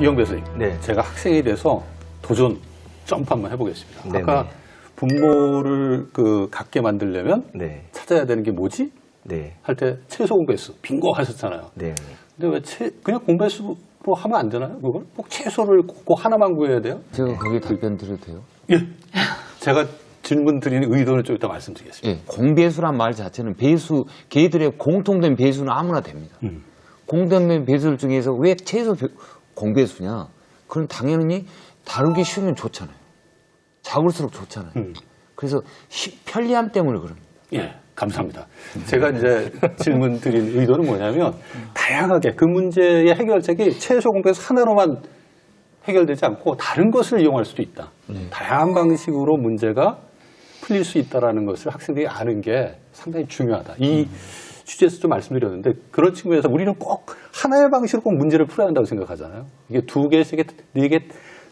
이영배 선생님, 네. 제가 학생이 돼서 도전 점프 한번 해보겠습니다. 네네. 아까 분모를 갖게 만들려면 네. 찾아야 되는 게 뭐지? 네. 할 때 최소 공배수 빙고 하셨잖아요. 네. 근데 왜 그냥 공배수로 하면 안 되나요? 그걸 꼭 최소를 꼭 하나만 구해야 돼요? 제가 거기에 답변 드려도 돼요? 예. 제가 질문 드리는 의도를 좀 이따 말씀드리겠습니다. 예. 공배수란 말 자체는 배수, 걔들의 공통된 배수는 아무나 됩니다. 공통된 배수들 중에서 왜 최소 공배수냐? 그럼 당연히 다루기 쉬우면 좋잖아요. 작을수록 좋잖아요. 그래서 편리함 때문에 그럽니다. 예, 감사합니다. 제가 이제 질문 드린 의도는 뭐냐면 다양하게 그 문제의 해결책이 최소 공배수 하나로만 해결되지 않고 다른 것을 이용할 수도 있다. 다양한 방식으로 문제가 풀릴 수 있다는 것을 학생들이 아는 게 상당히 중요하다. 이 취지에서 좀 말씀드렸는데 그런 측면에서 우리는 꼭 하나의 방식으로 꼭 문제를 풀어야 한다고 생각하잖아요. 이게 2개, 3개, 4개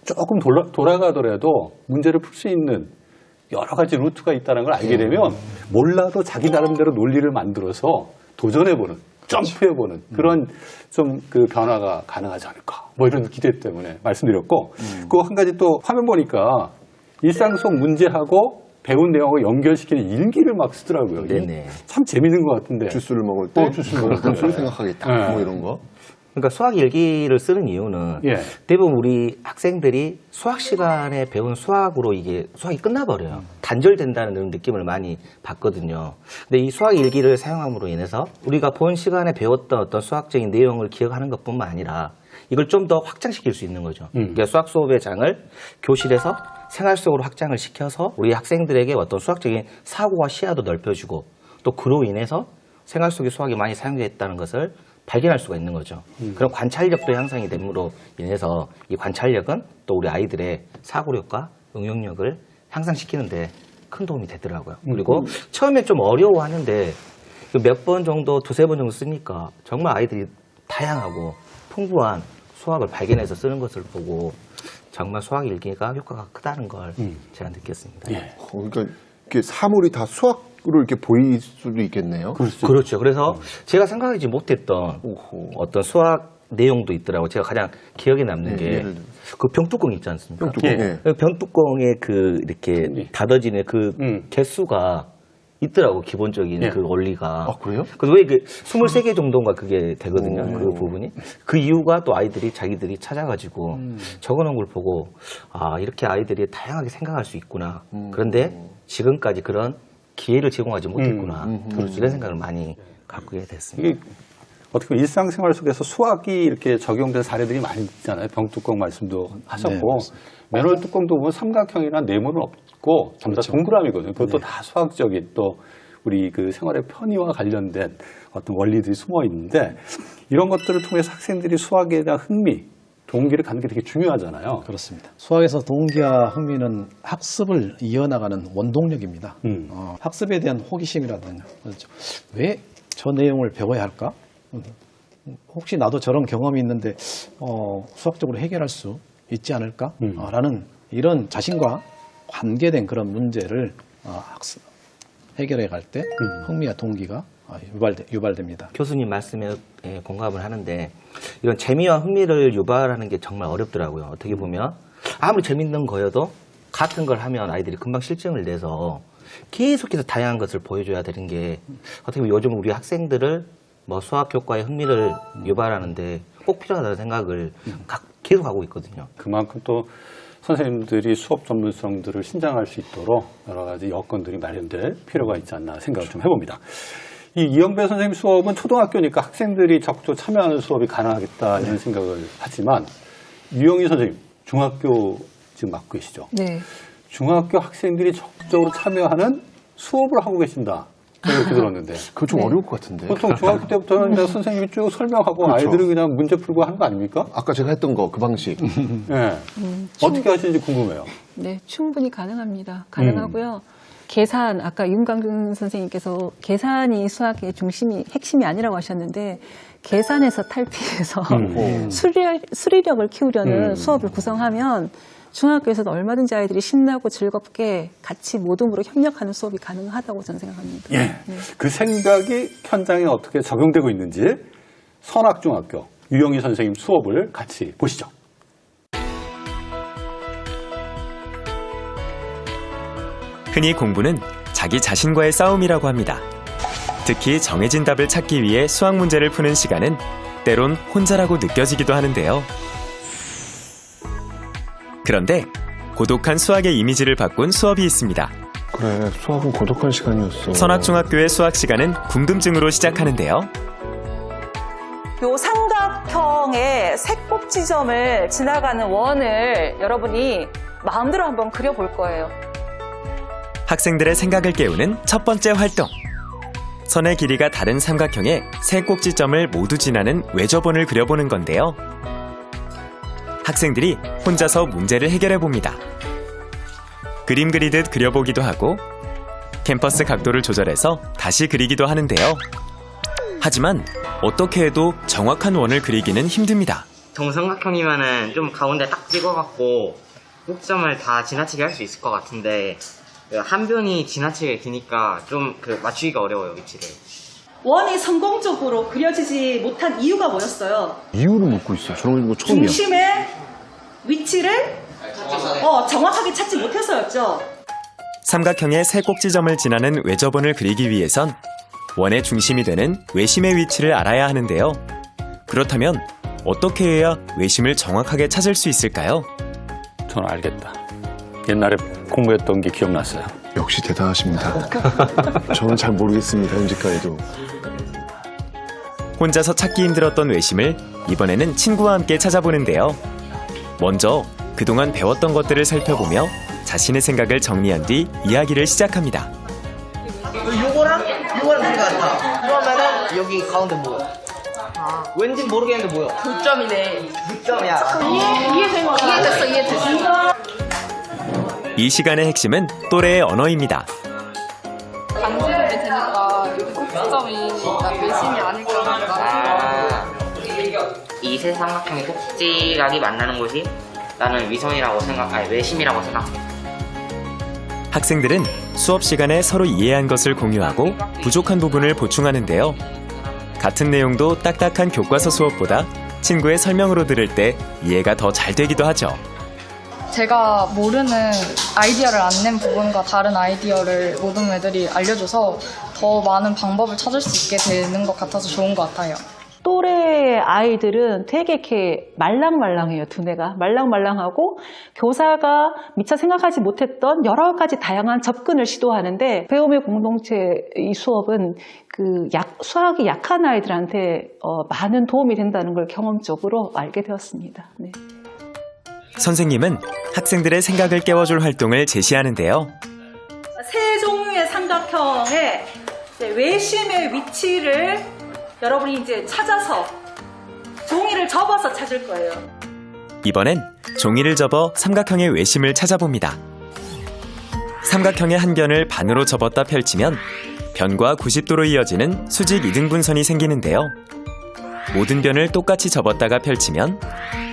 조금 돌아가더라도 문제를 풀 수 있는 여러 가지 루트가 있다는 걸 알게 되면 몰라도 자기 나름대로 논리를 만들어서 도전해보는, 점프해보는 그런 좀 변화가 가능하지 않을까. 뭐 이런 기대 때문에 말씀드렸고, 그 한 가지 또 화면 보니까 일상 속 문제하고 배운 내용을 연결시키는 일기를 막 쓰더라고요. 네네. 참 재밌는 것 같은데. 주스를 먹을 때 주스를 먹을 때. 소리 생각하겠다. 네. 뭐 이런 거. 그러니까 수학 일기를 쓰는 이유는 예. 대부분 우리 학생들이 수학 시간에 배운 수학으로 이게 수학이 끝나버려요. 단절된다는 그런 느낌을 많이 받거든요. 근데 이 수학 일기를 사용함으로 인해서 우리가 본 시간에 배웠던 어떤 수학적인 내용을 기억하는 것뿐만 아니라 이걸 좀 더 확장시킬 수 있는 거죠. 그러니까 수학 수업의 장을 교실에서 생활 속으로 확장을 시켜서 우리 학생들에게 어떤 수학적인 사고와 시야도 넓혀주고 또 그로 인해서 생활 속의 수학이 많이 사용되어 있다는 것을 발견할 수가 있는 거죠. 그런 관찰력도 향상이 됨으로 인해서 이 관찰력은 또 우리 아이들의 사고력과 응용력을 향상시키는데 큰 도움이 되더라고요. 그리고 처음엔 좀 어려워하는데 몇 번 정도, 2-3번 정도 쓰니까 정말 아이들이 다양하고 풍부한 수학을 발견해서 쓰는 것을 보고 정말 수학 일기가 효과가 크다는 걸 제가 느꼈습니다. 예. 그러니까 이렇게 사물이 다 수학으로 이렇게 보일 수도 있겠네요. 그렇죠. 그래서 제가 생각하지 못했던 어떤 수학 내용도 있더라고요. 제가 가장 기억에 남는 게 예를 들면. 그 병뚜껑 있지 않습니까? 병뚜껑. 예. 예. 병뚜껑에 이렇게 닫아지는 그 개수가 있더라고, 기본적인 예. 그 원리가. 아, 그래요? 그래서 왜 23개 정도인가 그게 되거든요, 그 부분이. 그 이유가 또 아이들이 자기들이 찾아가지고 적어놓은 걸 보고, 아, 이렇게 아이들이 다양하게 생각할 수 있구나. 그런데 지금까지 그런 기회를 제공하지 못했구나. 이런 생각을 많이 갖게 됐습니다. 이게 어떻게 보면 일상생활 속에서 수학이 이렇게 적용된 사례들이 많이 있잖아요. 병뚜껑 말씀도 하셨고 맨홀 뚜껑도 보면 삼각형이나 네모는 없고 전부 다 동그라미거든요. 그것도 다 수학적인 또 우리 그 생활의 편의와 관련된 어떤 원리들이 숨어 있는데 이런 것들을 통해서 학생들이 수학에 대한 흥미, 동기를 갖는 게 되게 중요하잖아요. 그렇습니다. 수학에서 동기와 흥미는 학습을 이어나가는 원동력입니다. 학습에 대한 호기심이라든가 그렇죠. 왜 저 내용을 배워야 할까? 혹시 나도 저런 경험이 있는데 수학적으로 해결할 수 있지 않을까? 라는 이런 자신과 관계된 그런 문제를 해결해 갈 때 흥미와 동기가 유발됩니다. 교수님 말씀에 공감을 하는데 이런 재미와 흥미를 유발하는 게 정말 어렵더라고요. 어떻게 보면 아무리 재밌는 거여도 같은 걸 하면 아이들이 금방 실증을 내서 계속해서 다양한 것을 보여줘야 되는 게 어떻게 보면 요즘 우리 학생들을 뭐 수학 교과의 흥미를 유발하는데 꼭 필요하다는 생각을 계속하고 있거든요. 그만큼 또 선생님들이 수업 전문성들을 신장할 수 있도록 여러 가지 여건들이 마련될 필요가 있지 않나 생각을 좀 해봅니다. 이 이영배 선생님 수업은 초등학교니까 학생들이 적극적으로 참여하는 수업이 가능하겠다 이런 생각을 하지만 유영희 선생님 중학교 지금 맡고 계시죠? 네. 중학교 학생들이 적극적으로 참여하는 수업을 하고 계신다. 저는 그렇게 들었는데. 그거 좀 어려울 것 같은데. 보통 중학교 때부터는 그냥 선생님이 쭉 설명하고 그렇죠. 아이들은 그냥 문제 풀고 하는 거 아닙니까? 아까 제가 했던 거 그 방식. 네. 어떻게 하시는지 궁금해요. 네, 충분히 가능합니다. 가능하고요. 계산, 아까 윤광준 선생님께서 계산이 수학의 핵심이 아니라고 하셨는데 계산에서 탈피해서 수리력을 키우려는 수업을 구성하면 중학교에서도 얼마든지 아이들이 신나고 즐겁게 같이 모둠으로 협력하는 수업이 가능하다고 저는 생각합니다. 예. 네. 그 생각이 현장에 어떻게 적용되고 있는지 선악중학교 유영희 선생님 수업을 같이 보시죠. 흔히 공부는 자기 자신과의 싸움이라고 합니다. 특히 정해진 답을 찾기 위해 수학 문제를 푸는 시간은 때론 혼자라고 느껴지기도 하는데요. 그런데 고독한 수학의 이미지를 바꾼 수업이 있습니다. 그래, 수학은 고독한 시간이었어. 선악중학교의 수학 시간은 궁금증으로 시작하는데요. 요 삼각형의 색곱 지점을 지나가는 원을 여러분이 마음대로 한번 그려볼 거예요. 학생들의 생각을 깨우는 첫 번째 활동. 선의 길이가 다른 삼각형의 세 꼭지점을 모두 지나는 외접원을 그려보는 건데요. 학생들이 혼자서 문제를 해결해 봅니다. 그림 그리듯 그려보기도 하고 캠퍼스 각도를 조절해서 다시 그리기도 하는데요. 하지만 어떻게 해도 정확한 원을 그리기는 힘듭니다. 정삼각형이면은 좀 가운데 딱 찍어갖고 꼭점을 다 지나치게 할 수 있을 것 같은데 한 변이 지나치게 기니까 좀 맞추기가 어려워요, 위치를. 원이 성공적으로 그려지지 못한 이유가 뭐였어요? 이유를 묻고 있어. 저런 거 처음이야. 중심의 위치를 정확하게 찾지 못해서였죠. 삼각형의 세 꼭지점을 지나는 외접원을 그리기 위해선 원의 중심이 되는 외심의 위치를 알아야 하는데요. 그렇다면 어떻게 해야 외심을 정확하게 찾을 수 있을까요? 저는 알겠다. 옛날에 공부했던 게 기억났어요. 역시 대단하십니다. 저는 잘 모르겠습니다, 현재까지도. 혼자서 찾기 힘들었던 외심을 이번에는 친구와 함께 찾아보는데요. 먼저 그동안 배웠던 것들을 살펴보며 자신의 생각을 정리한 뒤 이야기를 시작합니다. 요거랑 생각한다. 그러면은 여기 가운데 뭐야? 왠지 모르겠는데 뭐야? 9점이네. 6점이야. 이해됐어. 이 시간의 핵심은 또래의 언어입니다. 강제로 되니까 여기 꼭지점이 외심이 아닐까. 이 세 삼각형의 꼭지각이 만나는 곳이 나는 외심이라고 생각해. 학생들은 수업 시간에 서로 이해한 것을 공유하고 부족한 부분을 보충하는데요. 같은 내용도 딱딱한 교과서 수업보다 친구의 설명으로 들을 때 이해가 더 잘 되기도 하죠. 제가 모르는 아이디어를 안 낸 부분과 다른 아이디어를 모든 애들이 알려줘서 더 많은 방법을 찾을 수 있게 되는 것 같아서 좋은 것 같아요. 또래 아이들은 되게 이렇게 말랑말랑해요. 두뇌가 말랑말랑하고 교사가 미처 생각하지 못했던 여러 가지 다양한 접근을 시도하는데 배움의 공동체 이 수업은 수학이 약한 아이들한테 많은 도움이 된다는 걸 경험적으로 알게 되었습니다. 네. 선생님은 학생들의 생각을 깨워줄 활동을 제시하는데요. 세 종류의 삼각형의 외심의 위치를 여러분이 이제 찾아서 종이를 접어서 찾을 거예요. 이번엔 종이를 접어 삼각형의 외심을 찾아봅니다. 삼각형의 한 변을 반으로 접었다 펼치면 변과 90도로 이어지는 수직 이등분선이 생기는데요. 모든 변을 똑같이 접었다가 펼치면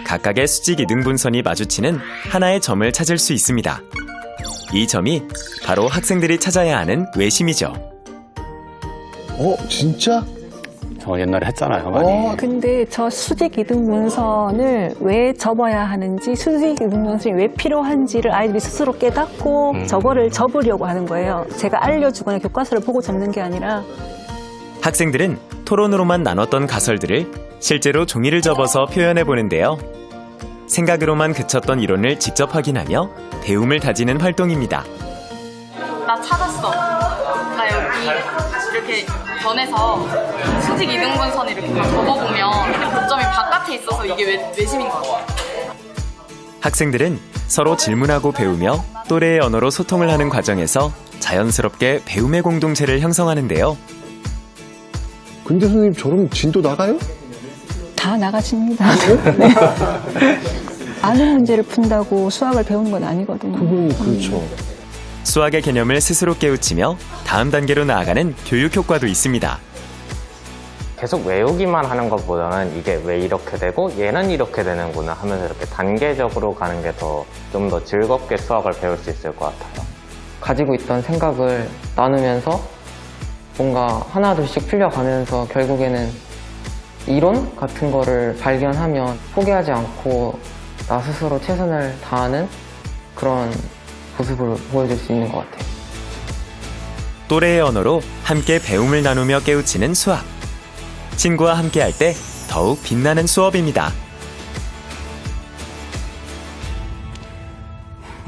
각각의 수직 이등분선이 마주치는 하나의 점을 찾을 수 있습니다. 이 점이 바로 학생들이 찾아야 하는 외심이죠. 진짜? 저 옛날에 했잖아요, 많이. 근데 저 수직 이등 분선을 왜 접어야 하는지, 수직 이등 분선이 왜 필요한지를 아이들이 스스로 깨닫고 저거를 접으려고 하는 거예요. 제가 알려주거나 교과서를 보고 접는 게 아니라. 학생들은 토론으로만 나눴던 가설들을 실제로 종이를 접어서 표현해 보는데요. 생각으로만 그쳤던 이론을 직접 확인하며 배움을 다지는 활동입니다. 나 찾았어. 나 여기 이렇게 변해서 수직 이등분선 이렇게 다 접어보면 고점이 바깥에 있어서 이게 외심인 것 같아. 학생들은 서로 질문하고 배우며 또래의 언어로 소통을 하는 과정에서 자연스럽게 배움의 공동체를 형성하는데요. 근데 선생님 저럼 진도 나가요? 다 나가집니다. 네. 아는 문제를 푼다고 수학을 배우는 건 아니거든요. 그건 그렇죠. 수학의 개념을 스스로 깨우치며 다음 단계로 나아가는 교육 효과도 있습니다. 계속 외우기만 하는 것보다는 이게 왜 이렇게 되고 얘는 이렇게 되는구나 하면서 이렇게 단계적으로 가는 게 좀 더 즐겁게 수학을 배울 수 있을 것 같아요. 가지고 있던 생각을 나누면서 뭔가 하나둘씩 풀려가면서 결국에는 이론 같은 거를 발견하면 포기하지 않고 나 스스로 최선을 다하는 그런 모습을 보여줄 수 있는 것 같아요. 또래의 언어로 함께 배움을 나누며 깨우치는 수학. 친구와 함께할 때 더욱 빛나는 수업입니다.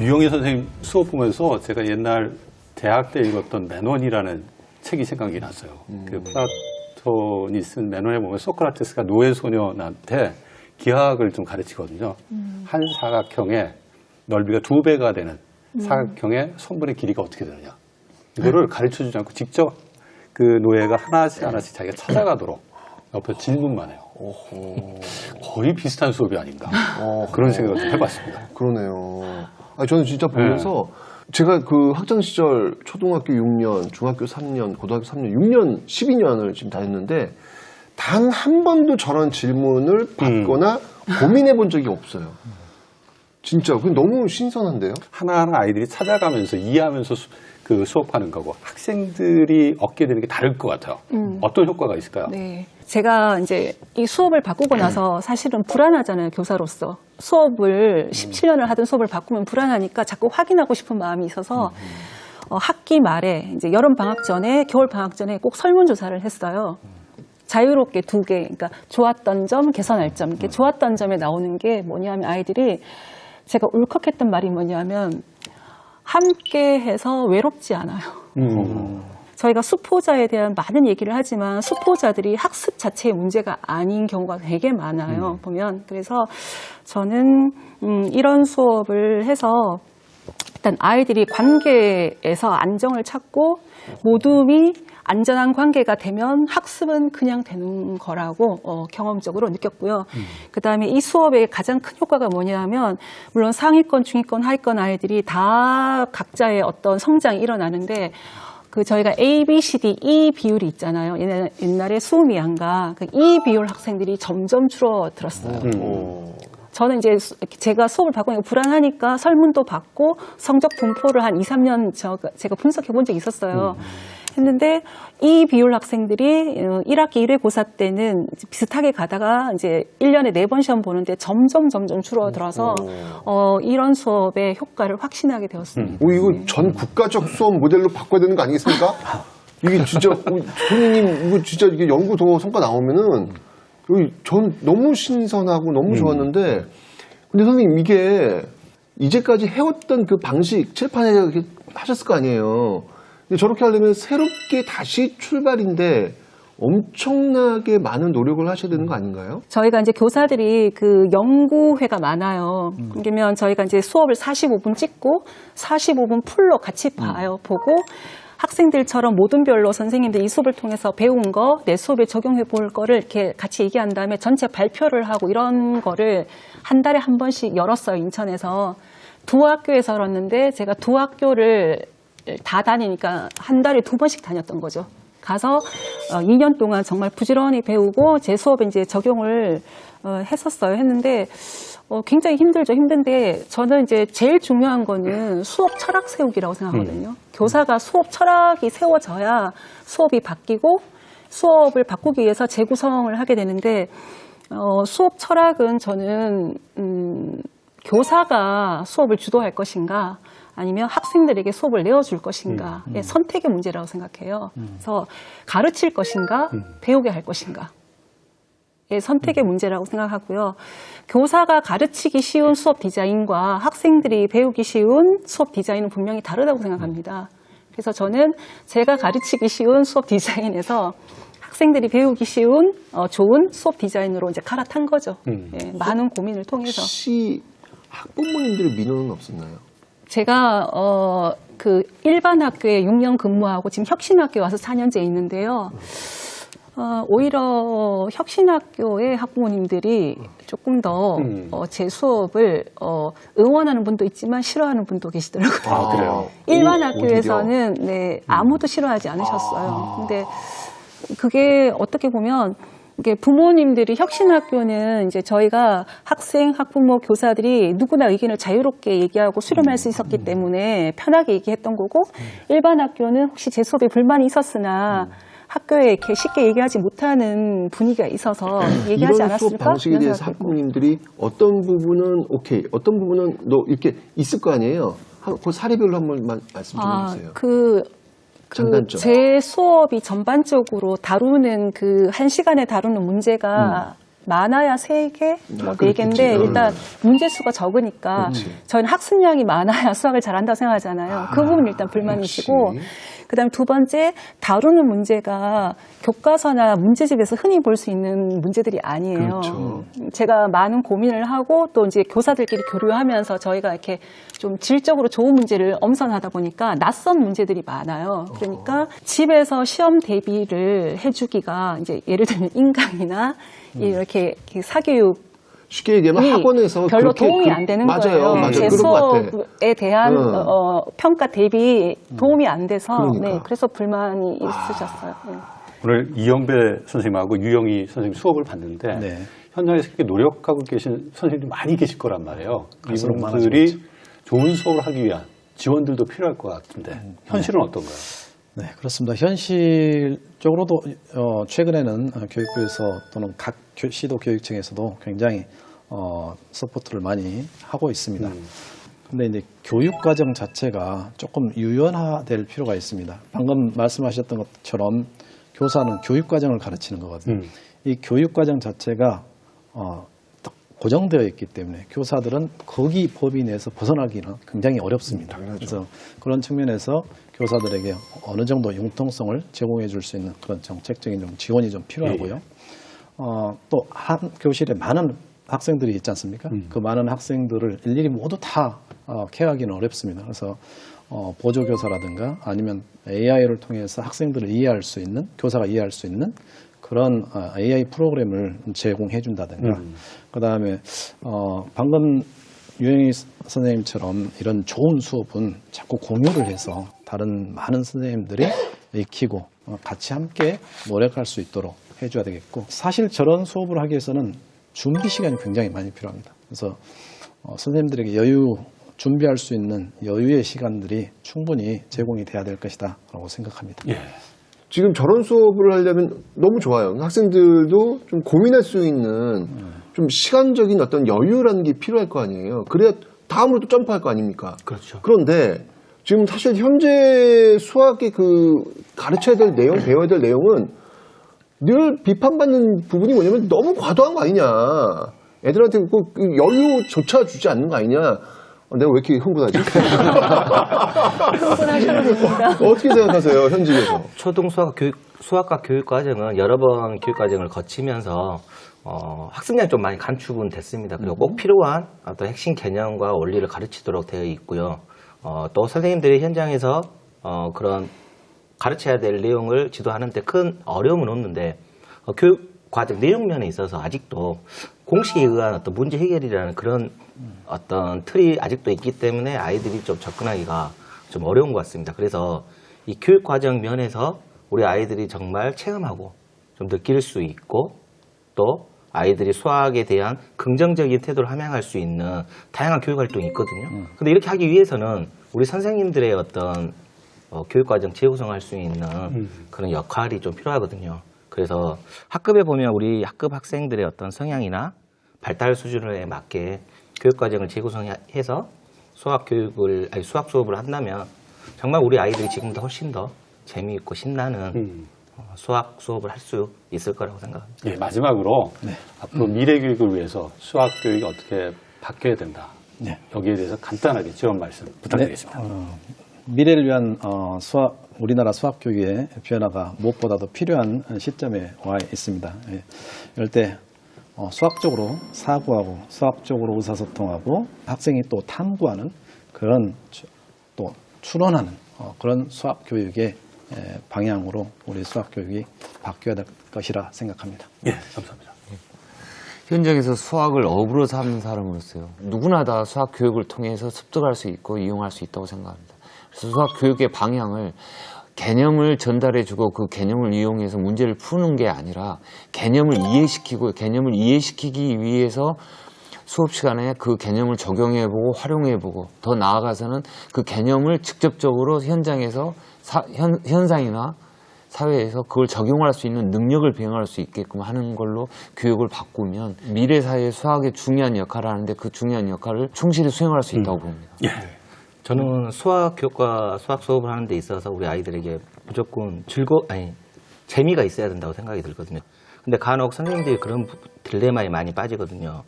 유영희 선생님 수업 보면서 제가 옛날 대학 때 읽었던 맨원이라는 책이 생각이 났어요. 그 플라톤이 쓴 맨원에 보면 소크라테스가 노예 소년한테 기하학을 좀 가르치거든요. 한 사각형의 넓이가 2배가 되는 사각형의 선분의 길이가 어떻게 되느냐. 이거를 가르쳐주지 않고 직접 그 노예가 하나씩 자기가 찾아가도록 옆에 질문만 해요. 거의 비슷한 수업이 아닌가. 그런 생각을 좀 해봤습니다. 그러네요. 아니, 저는 진짜 보면서 제가 그 학창 시절 초등학교 6년, 중학교 3년, 고등학교 3년, 6년, 12년을 지금 다녔는데 단 한 번도 저런 질문을 받거나 고민해 본 적이 없어요. 진짜 그건 너무 신선한데요. 하나하나 아이들이 찾아가면서 이해하면서 그 수업하는 거고 학생들이 얻게 되는 게 다를 것 같아요. 어떤 효과가 있을까요? 네. 제가 이제 이 수업을 바꾸고 나서 사실은 불안하잖아요, 교사로서. 수업을 17년을 하던 수업을 바꾸면 불안하니까 자꾸 확인하고 싶은 마음이 있어서 학기 말에 이제 여름 방학 전에, 겨울 방학 전에 꼭 설문조사를 했어요. 자유롭게 2개, 그러니까 좋았던 점, 개선할 점. 이렇게 좋았던 점에 나오는 게 뭐냐면 아이들이 제가 울컥했던 말이 뭐냐면 함께 해서 외롭지 않아요. 저희가 수포자에 대한 많은 얘기를 하지만 수포자들이 학습 자체의 문제가 아닌 경우가 되게 많아요. 보면. 그래서 저는 이런 수업을 해서 일단 아이들이 관계에서 안정을 찾고 모둠이 안전한 관계가 되면 학습은 그냥 되는 거라고 경험적으로 느꼈고요. 그다음에 이 수업의 가장 큰 효과가 뭐냐면 물론 상위권, 중위권, 하위권 아이들이 다 각자의 어떤 성장이 일어나는데 그 저희가 A, B, C, D, E 비율이 있잖아요. 옛날에 수미양가 그 E 비율 학생들이 점점 줄어들었어요. 저는 이제 제가 수업을 바꾸니까 불안하니까 설문도 받고 성적 분포를 한 2, 3년 제가 분석해 본 적이 있었어요. 했는데 이 비율 학생들이 1학기 1회 고사 때는 비슷하게 가다가 이제 1년에 4번 시험 보는데 점점 줄어들어서 이런 수업의 효과를 확신하게 되었습니다. 이거 전 국가적 수업 모델로 바꿔야 되는 거 아니겠습니까? 이게 진짜 선생님 이거 진짜 이게 연구도 성과 나오면은 전 너무 신선하고 너무 좋았는데 근데 선생님 이게 이제까지 해왔던 그 방식 칠판에 이렇게 하셨을 거 아니에요. 근데 저렇게 하려면 새롭게 다시 출발인데 엄청나게 많은 노력을 하셔야 되는 거 아닌가요? 저희가 이제 교사들이 그 연구회가 많아요. 그러면 저희가 이제 수업을 45분 찍고 45분 풀로 같이 보고 학생들처럼 모든별로 선생님들이 이 수업을 통해서 배운 거, 내 수업에 적용해 볼 거를 이렇게 같이 얘기한 다음에 전체 발표를 하고 이런 거를 한 달에 한 번씩 열었어요, 인천에서. 2학교에서 열었는데 제가 2학교를 다 다니니까 한 달에 2번씩 다녔던 거죠. 가서 2년 동안 정말 부지런히 배우고 제 수업에 이제 적용을 했는데 굉장히 힘들죠. 힘든데 저는 이제 제일 중요한 거는 수업 철학 세우기라고 생각하거든요. 교사가 수업 철학이 세워져야 수업이 바뀌고 수업을 바꾸기 위해서 재구성을 하게 되는데 수업 철학은 저는 교사가 수업을 주도할 것인가 아니면 학생들에게 수업을 내어줄 것인가의 선택의 문제라고 생각해요. 그래서 가르칠 것인가 배우게 할 것인가 선택의 문제라고 생각하고요. 교사가 가르치기 쉬운 수업 디자인과 학생들이 배우기 쉬운 수업 디자인은 분명히 다르다고 생각합니다. 그래서 저는 제가 가르치기 쉬운 수업 디자인에서 학생들이 배우기 쉬운 좋은 수업 디자인으로 이제 갈아탄 거죠. 예, 많은 고민을 통해서. 혹시 학부모님들의 민원은 없었나요? 제가 그 일반 학교에 6년 근무하고 지금 혁신학교에 와서 4년째 있는데요. 오히려 혁신학교의 학부모님들이 조금 더 제 수업을 응원하는 분도 있지만 싫어하는 분도 계시더라고요. 아, 그래요? 일반 학교에서는 네, 아무도 싫어하지 않으셨어요. 근데 그게 어떻게 보면 이게 부모님들이 혁신학교는 이제 저희가 학생, 학부모, 교사들이 누구나 의견을 자유롭게 얘기하고 수렴할 수 있었기 때문에 편하게 얘기했던 거고 일반 학교는 혹시 제 수업에 불만이 있었으나 학교에 이렇게 쉽게 얘기하지 못하는 분위기가 있어서 얘기하지 이런 않았을까? 수업 방식에 대해서 학부모님들이 어떤 부분은 오케이, 어떤 부분은 너 이렇게 있을 거 아니에요? 그 사례별로 한번 말씀 좀 해주세요. 장단점. 제 수업이 전반적으로 다루는 그 1시간에 다루는 문제가 많아야 3개, 뭐 그렇겠지. 4개인데 일단 문제 수가 적으니까 저희는 학습량이 많아야 수학을 잘한다고 생각하잖아요. 그 부분 일단 불만이시고 그다음에 두 번째 다루는 문제가 교과서나 문제집에서 흔히 볼 수 있는 문제들이 아니에요. 그렇죠. 제가 많은 고민을 하고 또 이제 교사들끼리 교류하면서 저희가 이렇게 좀 질적으로 좋은 문제를 엄선하다 보니까 낯선 문제들이 많아요. 그러니까 집에서 시험 대비를 해주기가 이제 예를 들면 인강이나 이렇게 사교육 쉽게 얘기하면 학원에서 별로 그렇게 도움이 안 되는 맞아요. 거예요. 제 그런 것 같아. 수업에 대한 평가 대비 도움이 안 돼서 그러니까. 네, 그래서 불만이 있으셨어요. 네. 오늘 이영배 선생님하고 유영희 선생님 수업을 봤는데 네. 현장에서 그렇게 노력하고 계신 선생님들이 많이 계실 거란 말이에요. 갈수록 이분들이 좋은 수업을 하기 위한 지원들도 필요할 것 같은데 현실은 어떤가요? 네, 그렇습니다. 현실적으로도 최근에는 교육부에서 또는 각 시도 교육청에서도 굉장히 서포트를 많이 하고 있습니다. 근데 이제 교육 과정 자체가 조금 유연화될 필요가 있습니다. 방금 말씀하셨던 것처럼 교사는 교육 과정을 가르치는 거거든요. 이 교육 과정 자체가 딱 고정되어 있기 때문에 교사들은 거기 범위 내에서 벗어나기는 굉장히 어렵습니다. 그래서 그런 측면에서 교사들에게 어느 정도 융통성을 제공해 줄 수 있는 그런 정책적인 좀 지원이 좀 필요하고요. 또 한 교실에 많은 학생들이 있지 않습니까? 그 많은 학생들을 일일이 모두 다 케어하기는 어렵습니다. 그래서 보조교사라든가 아니면 AI를 통해서 학생들을 이해할 수 있는, 교사가 이해할 수 있는 그런 AI 프로그램을 제공해 준다든가 그 다음에 방금 유영희 선생님처럼 이런 좋은 수업은 자꾸 공유를 해서 다른 많은 선생님들이 익히고 같이 함께 노력할 수 있도록 해줘야 되겠고, 사실 저런 수업을 하기 위해서는 준비 시간이 굉장히 많이 필요합니다. 그래서 선생님들에게 준비할 수 있는 여유의 시간들이 충분히 제공이 돼야 될 것이다 라고 생각합니다. 예. 지금 저런 수업을 하려면 너무 좋아요. 학생들도 좀 고민할 수 있는 좀 시간적인 어떤 여유라는 게 필요할 거 아니에요. 그래야 다음으로 또 점프할 거 아닙니까? 그렇죠. 그런데 지금 사실 현재 수학의 그 가르쳐야 될 내용, 배워야 될 내용은 늘 비판받는 부분이 뭐냐면 너무 과도한 거 아니냐. 애들한테 그 여유조차 주지 않는 거 아니냐. 내가 왜 이렇게 흥분하지? 흥분하셔도 됩니다. 어떻게 생각하세요, 현직에서? 초등 수학과 교육 과정은 여러 번 교육 과정을 거치면서 학습량이 좀 많이 감축은 됐습니다. 그리고 꼭 필요한 어떤 핵심 개념과 원리를 가르치도록 되어 있고요. 또 선생님들이 현장에서 그런 가르쳐야 될 내용을 지도하는데 큰 어려움은 없는데 교육 과정 내용면에 있어서 아직도 공식에 의한 어떤 문제 해결이라는 그런 어떤 틀이 아직도 있기 때문에 아이들이 좀 접근하기가 좀 어려운 것 같습니다. 그래서 이 교육 과정 면에서 우리 아이들이 정말 체험하고 좀 느낄 수 있고 또 아이들이 수학에 대한 긍정적인 태도를 함양할 수 있는 다양한 교육 활동이 있거든요. 근데 이렇게 하기 위해서는 우리 선생님들의 어떤 교육 과정 재구성할 수 있는 그런 역할이 좀 필요하거든요. 그래서 학급에 보면 우리 학급 학생들의 어떤 성향이나 발달 수준에 맞게 교육 과정을 재구성해서 수학 수업을 한다면 정말 우리 아이들이 지금보다 훨씬 더 재미있고 신나는 수학 수업을 할 수 있을 거라고 생각합니다. 예, 마지막으로 앞으로 미래 교육을 위해서 수학 교육이 어떻게 바뀌어야 된다. 네. 여기에 대해서 간단하게 지원 말씀 부탁드리겠습니다. 미래를 위한 우리나라 수학 교육의 변화가 무엇보다도 필요한 시점에 와 있습니다. 예. 이럴 때 수학적으로 사고하고 수학적으로 의사소통하고 학생이 또 탐구하는 그런 또 추론하는 그런 수학 교육의 방향으로 우리 수학 교육이 바뀌어야 될 것이라 생각합니다. 예, 감사합니다. 현장에서 수학을 업으로 삼는 사람으로서요. 누구나 다 수학 교육을 통해서 습득할 수 있고 이용할 수 있다고 생각합니다. 그래서 수학 교육의 방향을 개념을 전달해주고 그 개념을 이용해서 문제를 푸는 게 아니라 개념을 이해시키기 위해서 수업 시간에 그 개념을 적용해보고 활용해보고 더 나아가서는 그 개념을 직접적으로 현장에서 현상이나 사회에서 그걸 적용할 수 있는 능력을 비행할 수 있게끔 하는 걸로 교육을 바꾸면 미래 사회의 수학의 중요한 역할을 하는데 그 중요한 역할을 충실히 수행할 수 있다고 봅니다. 예. 저는 수학 교과, 수학 수업을 하는 데 있어서 우리 아이들에게 무조건 재미가 있어야 된다고 생각이 들거든요. 근데 간혹 선생님들이 그런 딜레마에 많이 빠지거든요.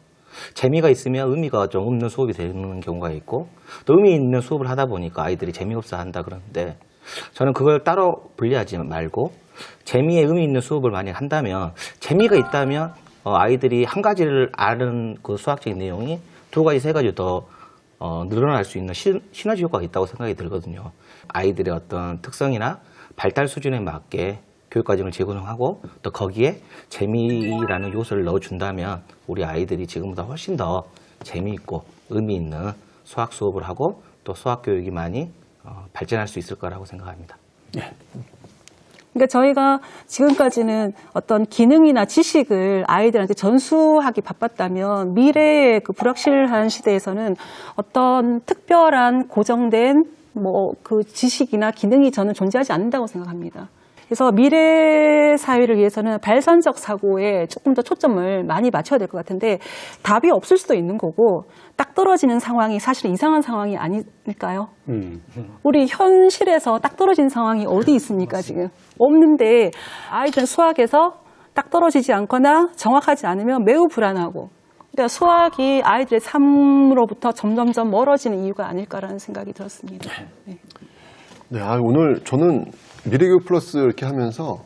재미가 있으면 의미가 좀 없는 수업이 되는 경우가 있고, 또 의미 있는 수업을 하다 보니까 아이들이 재미없어 한다 그러는데, 저는 그걸 따로 분리하지 말고 재미에 의미 있는 수업을 많이 한다면, 재미가 있다면 아이들이 한 가지를 아는 그 수학적인 내용이 두 가지, 세 가지 더 늘어날 수 있는 시너지 효과가 있다고 생각이 들거든요. 아이들의 어떤 특성이나 발달 수준에 맞게 교육과정을 재구성하고 또 거기에 재미라는 요소를 넣어준다면 우리 아이들이 지금보다 훨씬 더 재미있고 의미 있는 수학 수업을 하고 또 수학 교육이 많이 발전할 수 있을 거라고 생각합니다. 그러니까 저희가 지금까지는 어떤 기능이나 지식을 아이들한테 전수하기 바빴다면 미래의 그 불확실한 시대에서는 어떤 특별한 고정된 그 지식이나 기능이 저는 존재하지 않는다고 생각합니다. 그래서 미래 사회를 위해서는 발산적 사고에 조금 더 초점을 많이 맞춰야 될 것 같은데 답이 없을 수도 있는 거고 딱 떨어지는 상황이 사실은 이상한 상황이 아닐까요? 우리 현실에서 딱 떨어진 상황이 어디 있습니까 지금? 없는데 아이들은 수학에서 딱 떨어지지 않거나 정확하지 않으면 매우 불안하고 그러니까 수학이 아이들의 삶으로부터 점점점 멀어지는 이유가 아닐까라는 생각이 들었습니다. 네. 네, 오늘 저는 미래교육 플러스 이렇게 하면서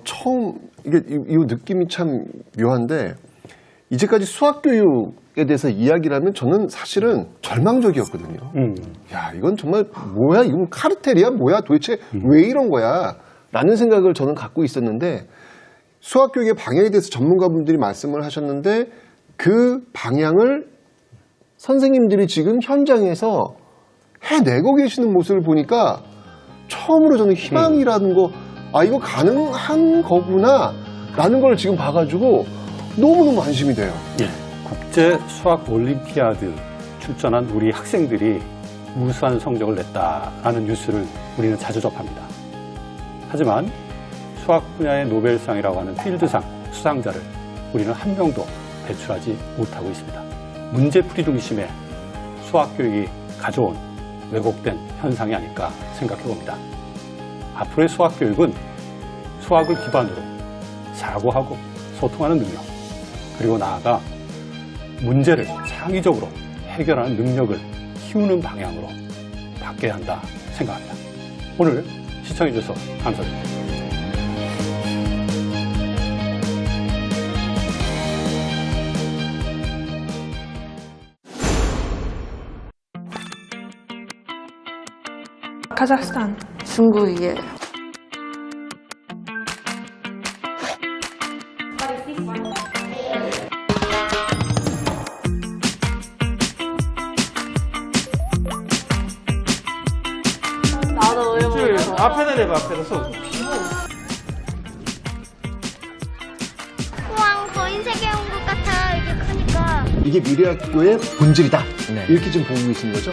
처음 이게 이 느낌이 참 묘한데 이제까지 수학 교육에 대해서 이야기를 하면 저는 사실은 절망적이었거든요. 야, 이건 정말 뭐야? 이건 카르텔이야? 뭐야? 도대체 왜 이런 거야? 라는 생각을 저는 갖고 있었는데 수학 교육의 방향에 대해서 전문가분들이 말씀을 하셨는데 그 방향을 선생님들이 지금 현장에서 해내고 계시는 모습을 보니까 처음으로 저는 희망이라는 거, 이거 가능한 거구나 라는 걸 지금 봐가지고 너무너무 안심이 돼요. 국제 수학 올림피아드 출전한 우리 학생들이 우수한 성적을 냈다라는 뉴스를 우리는 자주 접합니다. 하지만 수학 분야의 노벨상이라고 하는 필드상 수상자를 우리는 한 명도 배출하지 못하고 있습니다. 문제풀이 중심의 수학 교육이 가져온 왜곡된 현상이 아닐까 생각해 봅니다. 앞으로의 수학 교육은 수학을 기반으로 사고하고 소통하는 능력, 그리고 나아가 문제를 창의적으로 해결하는 능력을 키우는 방향으로 바뀌어야 한다 생각합니다. 오늘 시청해 주셔서 감사드립니다. 카자흐스탄. 중국이에요. 나도 어려워. 앞에다 내봐, 앞에다 서. 우와, 거인 세계 온 것 같아. 이게 크니까. 이게 미래학교의 본질이다. 이렇게 좀 보고 계신 거죠?